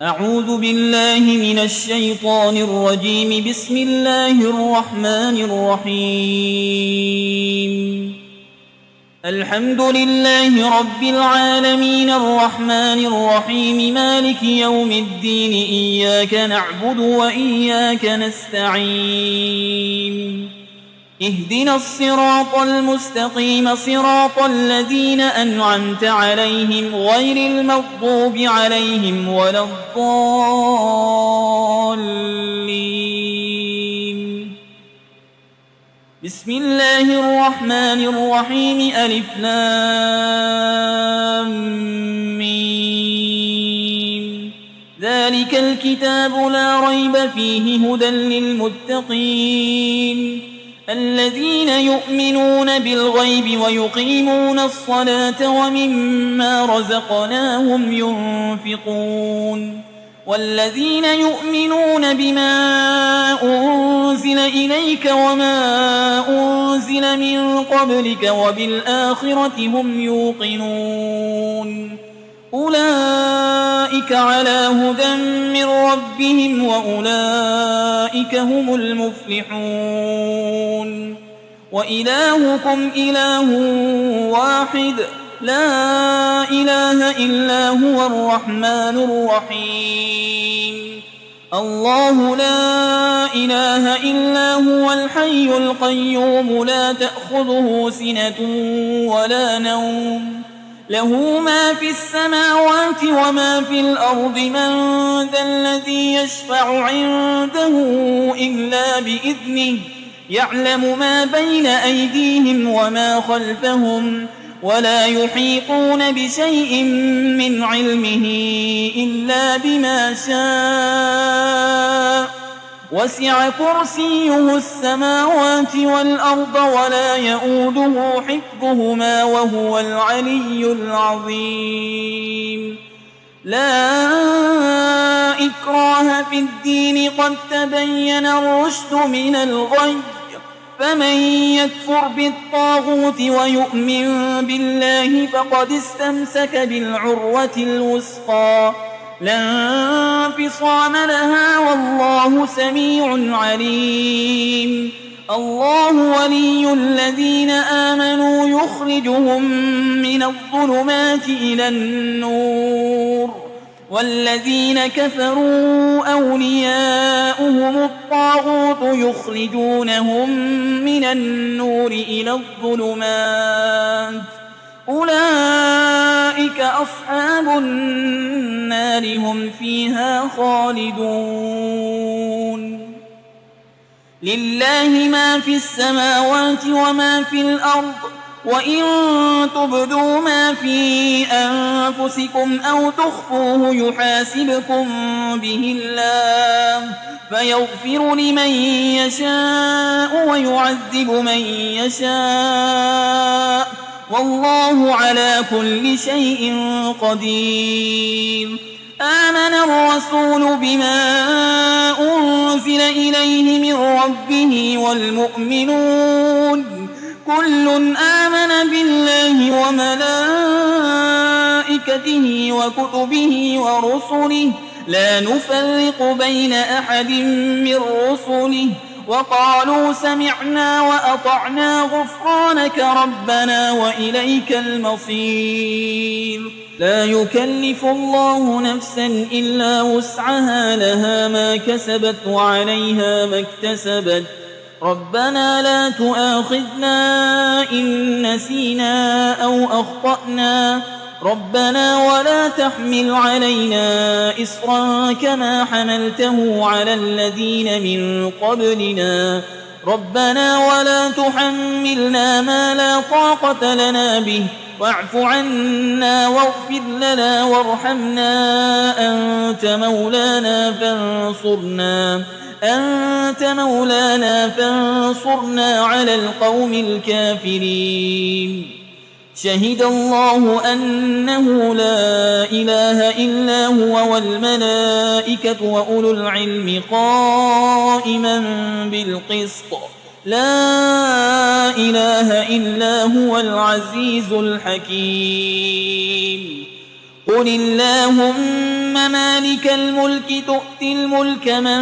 أعوذ بالله من الشيطان الرجيم. بسم الله الرحمن الرحيم. الحمد لله رب العالمين الرحمن الرحيم مالك يوم الدين. إياك نعبد وإياك نستعين. اهدنا الصراط المستقيم صراط الذين أنعمت عليهم غير المغضوب عليهم ولا الضالين. بسم الله الرحمن الرحيم. ألف لام ميم. ذلك الكتاب لا ريب فيه هدى للمتقين الذين يؤمنون بالغيب ويقيمون الصلاة ومما رزقناهم ينفقون والذين يؤمنون بما أنزل إليك وما أنزل من قبلك وبالآخرة هم يوقنون أولئك على هدى من ربهم وأولئك هم المفلحون. وإلهكم إله واحد لا إله إلا هو الرحمن الرحيم. الله لا إله إلا هو الحي القيوم لا تأخذه سنة ولا نوم له ما في السماوات وما في الأرض. من ذا الذي يشفع عنده إلا بإذنه يعلم ما بين أيديهم وما خلفهم ولا يحيطون بشيء من علمه إلا بما شاء. وسع كرسيه السماوات والأرض ولا يؤوده حفظهما وهو العلي العظيم. لا إكراه في الدين قد تبين الرشد من الغي. فمن يكفر بالطاغوت ويؤمن بالله فقد استمسك بالعروة الوثقى لا انفصام لها والله سميع عليم. الله ولي الذين آمنوا يخرجهم من الظلمات إلى النور والذين كفروا أولياؤهم الطاغوت يخرجونهم من النور إلى الظلمات. أولئك أصحاب النار هم فيها خالدون. لله ما في السماوات وما في الأرض وإن تبدوا ما في أنفسكم أو تخفوه يحاسبكم به الله فيغفر لمن يشاء ويعذب من يشاء والله على كل شيء قدير. آمن الرسول بما أنزل إليه من ربه والمؤمنون كل آمن بالله وملائكته وكتبه ورسله لا نفرق بين أحد من رسله وقالوا سمعنا وأطعنا غفرانك ربنا وإليك المصير. لا يكلف الله نفسا إلا وسعها لها ما كسبت وعليها ما اكتسبت. ربنا لا تؤاخذنا إن نسينا أو أخطأنا ربنا ولا تحمل علينا إصرا كما حملته على الذين من قبلنا ربنا ولا تحملنا ما لا طاقة لنا به واعف عنا واغفر لنا وارحمنا أنت مولانا فانصرنا على القوم الكافرين. شهد الله أنه لا إله إلا هو والملائكة وأولو العلم قائما بالقسط لا إله إلا هو العزيز الحكيم. قل اللهم مالك الملك تؤتي الملك من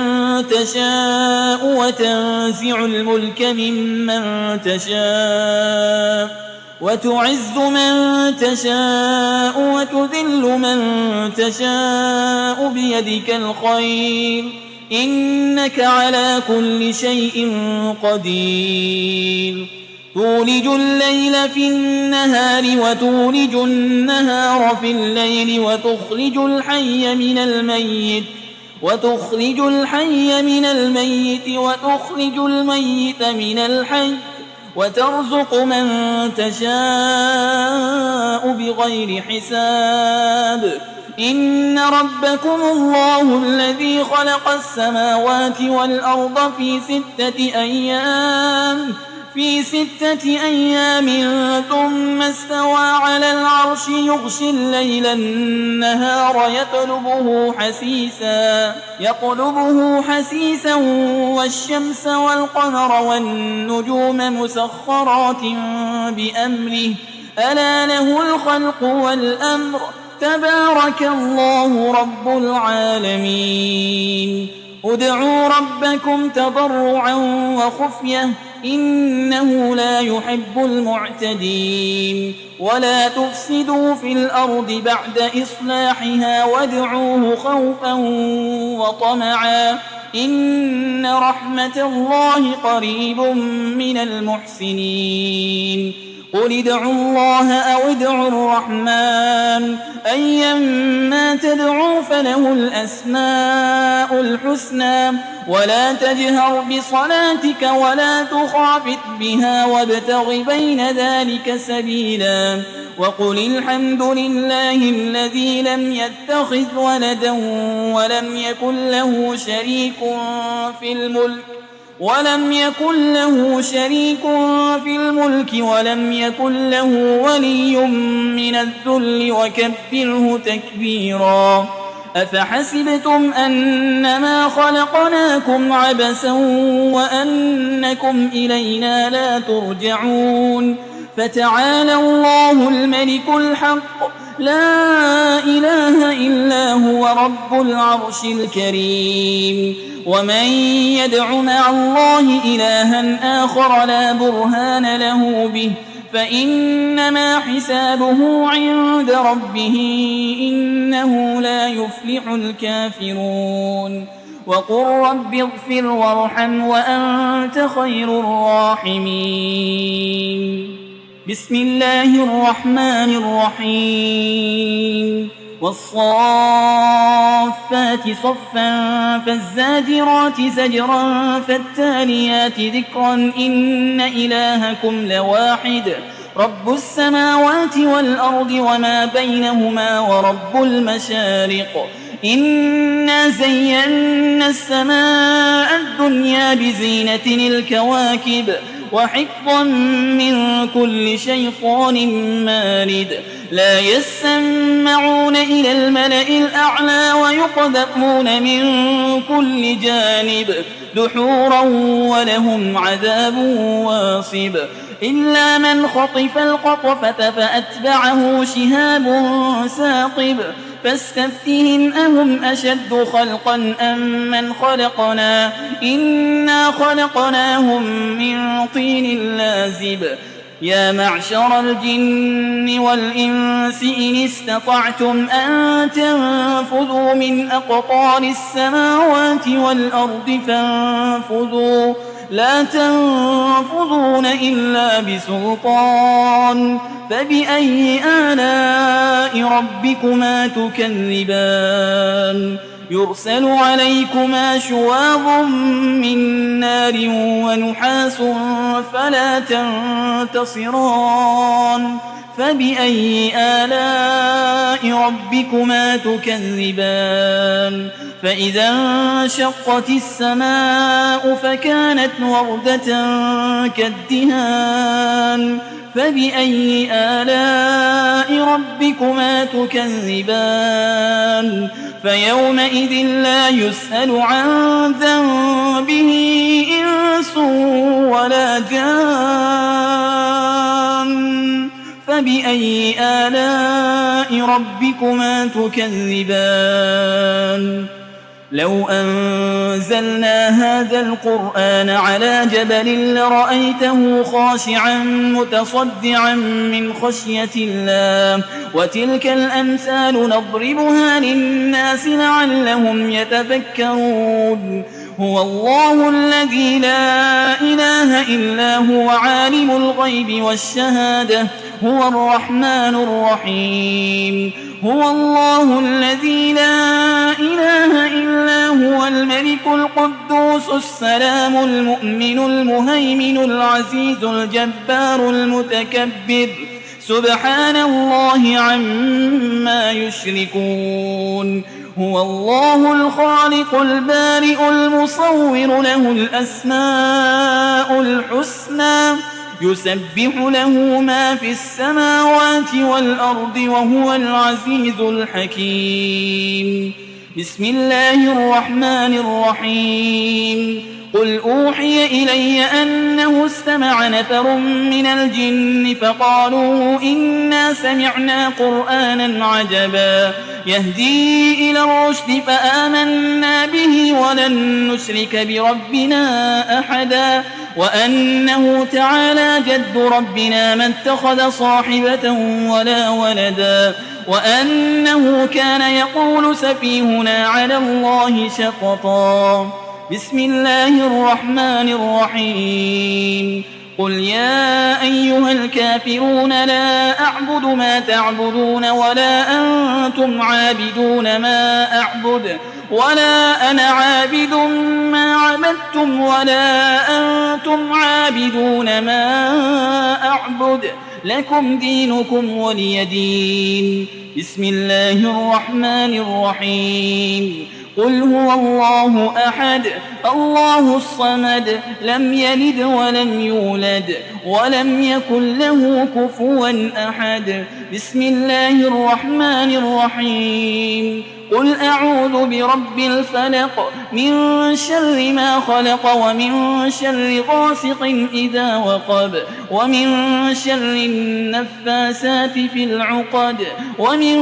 تشاء وتنزع الملك ممن تشاء وتعز من تشاء وتذل من تشاء بيدك الخير إنك على كل شيء قدير تولج الليل في النهار وتولج النهار في الليل وتخرج الحي من الميت وتخرج الميت من الحي وترزق من تشاء بغير حساب إن ربكم الله الذي خلق السماوات والأرض في 6 أيام ثم استوى على العرش يغشي الليل النهار يطلبه حسيسا والشمس والقمر والنجوم مسخرات بأمره ألا له الخلق والأمر تبارك الله رب العالمين ادعوا ربكم تضرعا وخفية إنه لا يحب المعتدين ولا تفسدوا في الأرض بعد إصلاحها وادعوه خوفا وطمعا إن رحمة الله قريب من المحسنين قل ادعوا الله أو ادعوا الرحمن أيما تدعوا فله الأسماء الحسنى ولا تجهر بصلاتك ولا تخافت بها وابتغ بين ذلك سبيلا وقل الحمد لله الذي لم يتخذ ولدا ولم يكن له شريك في الملك ولم يكن له ولي من الذل وكبره تكبيرا أفحسبتم أنما خلقناكم عبثا وأنكم إلينا لا ترجعون فتعالى الله الملك الحق لا إله إلا هو رب العرش الكريم ومن يدع مع الله إلها آخر لا برهان له به فإنما حسابه عند ربه إنه لا يفلح الكافرون وقل رب اغفر وارحم وأنت خير الراحمين بسم الله الرحمن الرحيم والصافات صفا فالزاجرات زجرا فالتاليات ذكرا إن إلهكم لواحد رب السماوات والأرض وما بينهما ورب المشارق إنا زينا السماء الدنيا بزينة الكواكب وحفظا من كل شيطان مارد لا يسمعون إلى الملأ الأعلى ويقذفون من كل جانب دحورا ولهم عذاب واصب إلا من خطف الخطفة فأتبعه شهاب ثاقب فاستفتهم أهم أشد خلقا أم من خلقنا إنا خلقناهم من طين لازب يا معشر الجن والإنس إن استطعتم أن تنفذوا من أقطار السماوات والأرض فانفذوا لا تنفذون إلا بسلطان فبأي آلاء ربكما تكذبان يرسل عليكما شواظ من نار ونحاس فلا تنتصران فبأي آلاء ربكما تكذبان فإذا انشقت السماء فكانت وردة كالدهان فبأي آلاء ربكما تكذبان فيومئذ لا يسأل عن ذنبه إنس ولا جان فبأي آلاء ربكما تكذبان لو أنزلنا هذا القرآن على جبل لرأيته خاشعا متصدعا من خشية الله وتلك الأمثال نضربها للناس لعلهم يتفكرون هو الله الذي لا إله إلا هو عالم الغيب والشهادة هو الرحمن الرحيم هو الله الذي لا إله إلا هو الملك القدوس السلام المؤمن المهيمن العزيز الجبار المتكبر سبحان الله عما يشركون هو الله الخالق البارئ المصور له الأسماء الحسنى يسبح له ما في السماوات والأرض وهو العزيز الحكيم بسم الله الرحمن الرحيم قل أوحي إلي أنه استمع نفر من الجن فقالوا إنا سمعنا قرآنا عجبا يهدي إلى الرشد فآمنا به ولن نشرك بربنا أحدا وأنه تعالى جد ربنا ما اتخذ صاحبة ولا ولدا وأنه كان يقول سفيهنا على الله شططا بسم الله الرحمن الرحيم قل يا أيها الكافرون لا أعبد ما تعبدون ولا أنتم عابدون ما أعبد ولا أنا عابد ما عبدتم ولا أنتم عابدون ما أعبد لكم دينكم ولي دين بسم الله الرحمن الرحيم قل هو الله أحد الله الصمد لم يلد ولم يولد ولم يكن له كفوا أحد بسم الله الرحمن الرحيم قل أعوذ برب الفلق من شر ما خلق ومن شر غاسق إذا وقب ومن شر النفاسات في العقد ومن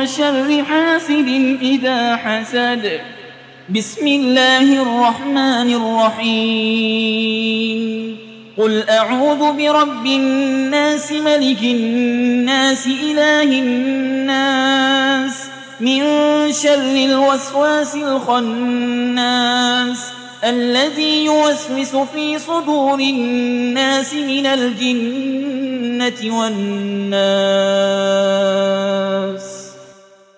شر حاسد إذا حسد بسم الله الرحمن الرحيم قل أعوذ برب الناس ملك الناس إله الناس من شر الوسواس الخناس الذي يوسوس في صدور الناس من الجنة والناس